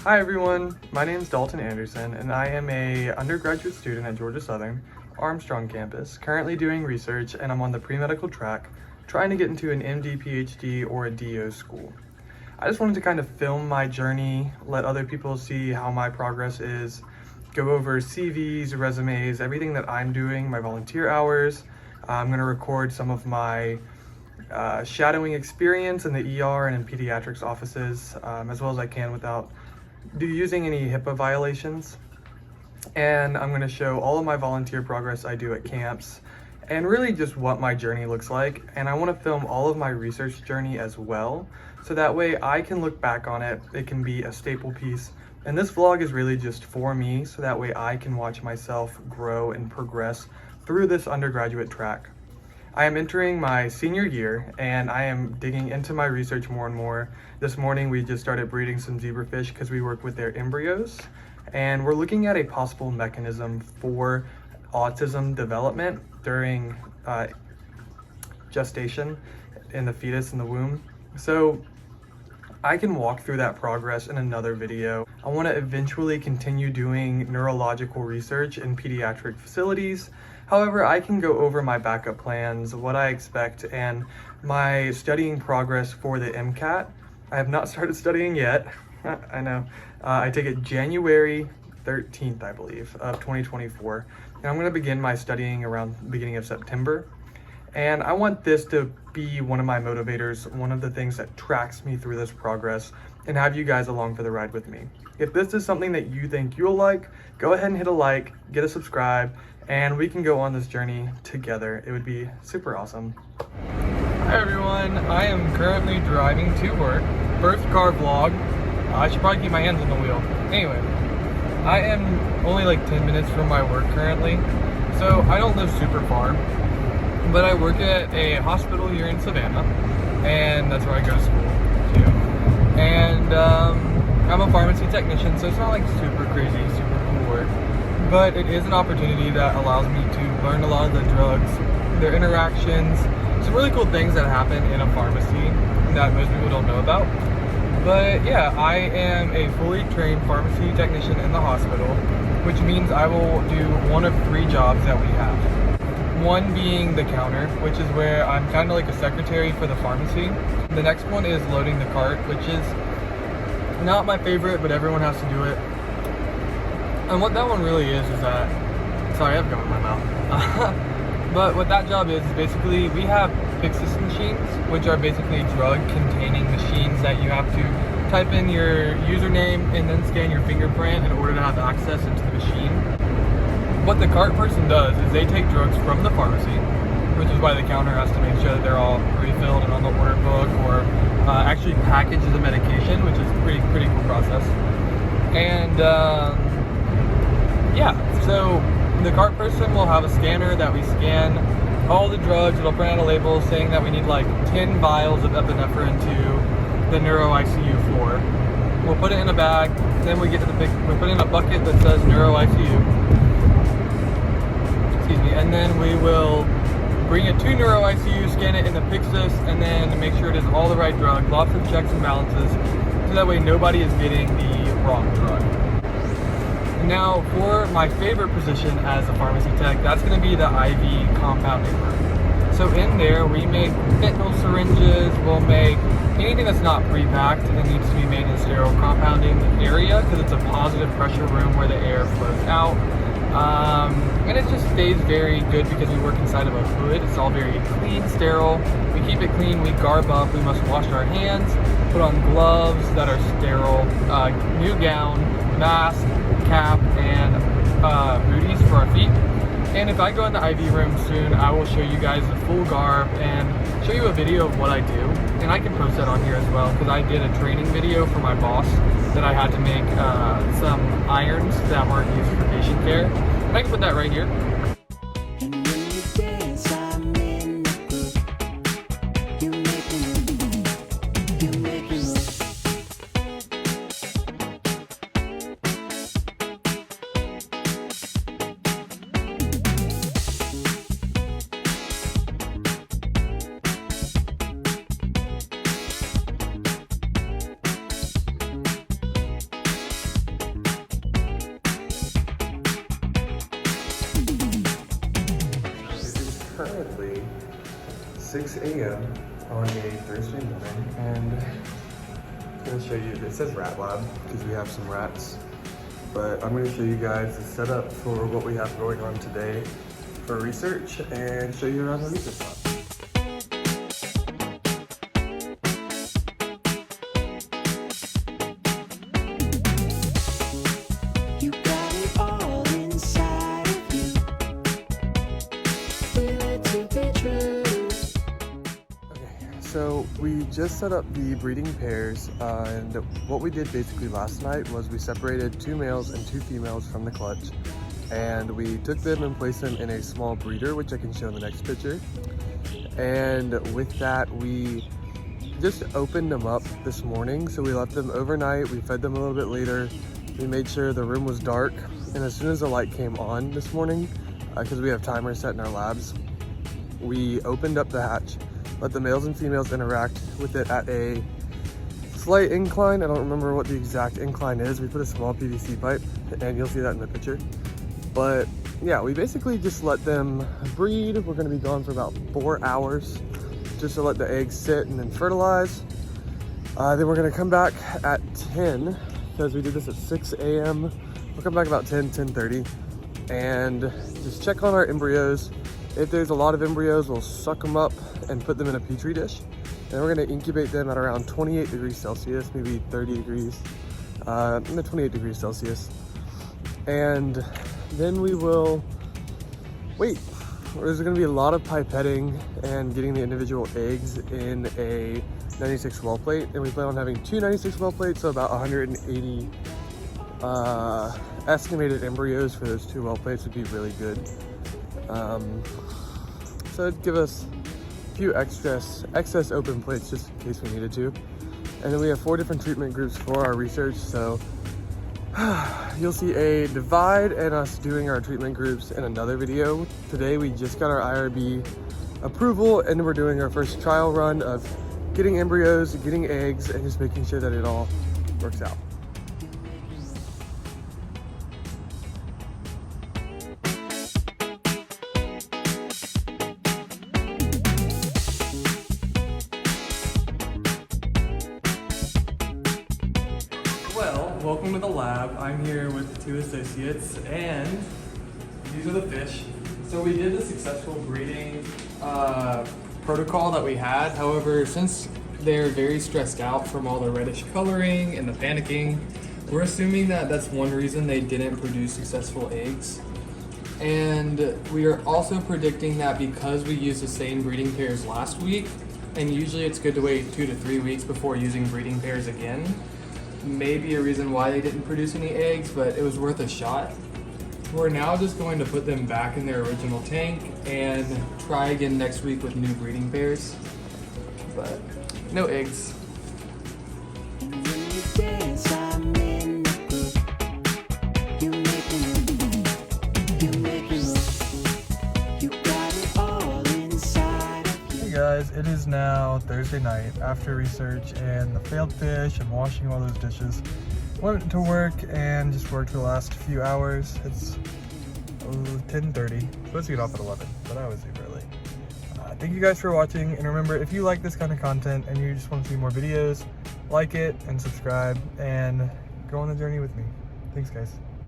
Hi everyone, my name is Dalton Anderson and I am a undergraduate student at Georgia Southern, Armstrong campus, currently doing research, and I'm on the pre-medical track trying to get into an MD, PhD, or a DO school. I just wanted to kind of film my journey, let other people see how my progress is, go over CVs, resumes, everything that I'm doing, my volunteer hours. I'm going to record some of my shadowing experience in the ER and in pediatrics offices as well as I can without using any HIPAA violations. And I'm going to show all of my volunteer progress I do at camps and really just what my journey looks like. And I want to film all of my research journey as well, so that way I can look back on it. It can be a staple piece. And this vlog is really just for me, so that way I can watch myself grow and progress through this undergraduate track. I am entering my senior year and I am digging into my research more and more. This morning we just started breeding some zebrafish because we work with their embryos, and we're looking at a possible mechanism for autism development during gestation in the fetus in the womb. So I can walk through that progress in another video. I want to eventually continue doing neurological research in pediatric facilities. However, I can go over my backup plans, what I expect, and my studying progress for the MCAT. I have not started studying yet. I know. I take it January 13th, I believe, of 2024. And I'm going to begin my studying around the beginning of September. And I want this to be one of my motivators, one of the things that tracks me through this progress, and have you guys along for the ride with me. If this is something that you think you'll like, go ahead and hit a like, get a subscribe, and we can go on this journey together. It would be super awesome. Hi everyone, I am currently driving to work. First car vlog. I should probably keep my hands on the wheel. Anyway, I am only like 10 minutes from my work currently, so I don't live super far, but I work at a hospital here in Savannah, and that's where I go to school too. And I'm a pharmacy technician, so it's not like super crazy, super cool work, but it is an opportunity that allows me to learn a lot of the drugs, their interactions, some really cool things that happen in a pharmacy that most people don't know about. But yeah, I am a fully trained pharmacy technician in the hospital, which means I will do one of 3 jobs that we have. One being the counter, which is where I'm kind of like a secretary for the pharmacy. The next one is loading the cart, which is not my favorite, but everyone has to do it. And what that one really is that, sorry, I have gum in my mouth. But what that job is basically we have Pyxis machines, which are basically drug-containing machines that you have to type in your username and then scan your fingerprint in order to have access into the machine. What the cart person does is they take drugs from the pharmacy, which is why the counter has to make sure that they're all refilled and on the order book, or actually packages the medication, which is a pretty cool process. And yeah, so the cart person will have a scanner that we scan all the drugs. It'll print out a label saying that we need like 10 vials of epinephrine to the neuro ICU floor. We'll put it in a bag, then we get to we put it in a bucket that says neuro ICU. Excuse me, and then we will bring it to neuro ICU, scan it in the Pyxis, and then make sure it is all the right drug, lots of checks and balances, so that way nobody is getting the wrong drug. Now, for my favorite position as a pharmacy tech, that's going to be the IV compounding room. So in there, we make fentanyl syringes, we'll make anything that's not pre-packed and needs to be made in sterile compounding area, because it's a positive pressure room where the air flows out. And it just stays very good because we work inside of a hood. It's all very clean, sterile. We keep it clean, we garb up, we must wash our hands, put on gloves that are sterile, new gown, mask, cap, and booties for our feet. And if I go in the IV room soon, I will show you guys the full garb and show you a video of what I do. And I can post that on here as well, because I did a training video for my boss that I had to make some irons that weren't used for patient care. And I can put that right here. 6 a.m. on a Thursday morning, and I'm gonna show you, it says Rat Lab because we have some rats, but I'm gonna show you guys the setup for what we have going on today for research and show you around the research lab. So we just set up the breeding pairs, and what we did basically last night was we separated 2 males and 2 females from the clutch, and we took them and placed them in a small breeder, which I can show in the next picture. And with that, we just opened them up this morning. So we left them overnight, we fed them a little bit later, we made sure the room was dark, and as soon as the light came on this morning, because we have timers set in our labs, we opened up the hatch, let the males and females interact with it at a slight incline. I don't remember what the exact incline is. We put a small PVC pipe, and you'll see that in the picture. But yeah, we basically just let them breed. We're gonna be gone for about 4 hours just to let the eggs sit and then fertilize. Then we're gonna come back at 10, because we did this at 6 a.m. We'll come back about 10:30, and just check on our embryos. If there's a lot of embryos, we'll suck them up and put them in a petri dish. And we're gonna incubate them at around 28 degrees Celsius, maybe 30 degrees, 28 degrees Celsius. And then we will wait. There's gonna be a lot of pipetting and getting the individual eggs in a 96 well plate. And we plan on having 2 96 well plates, so about 180 estimated embryos for those 2 well plates would be really good. So it'd give us a few excess open plates just in case we needed to. And then we have 4 different treatment groups for our research, so you'll see a divide and us doing our treatment groups in another video. Today we just got our IRB approval, and we're doing our first trial run of getting embryos, getting eggs, and just making sure that it all works out. Well, welcome to the lab. I'm here with 2 associates, and these are the fish. So we did the successful breeding protocol that we had. However, since they're very stressed out from all the reddish coloring and the panicking, we're assuming that that's one reason they didn't produce successful eggs. And we are also predicting that because we used the same breeding pairs last week, and usually it's good to wait 2 to 3 weeks before using breeding pairs again, maybe a reason why they didn't produce any eggs, but it was worth a shot. We're now just going to put them back in their original tank and try again next week with new breeding pairs, but no eggs. Guys, it is now Thursday night after research and the failed fish and washing all those dishes. Went to work and just worked for the last few hours. It's 10:30. Supposed to get off at 11, but I was leave early. Thank you guys for watching, and remember, if you like this kind of content and you just want to see more videos, like it and subscribe and go on the journey with me. Thanks guys.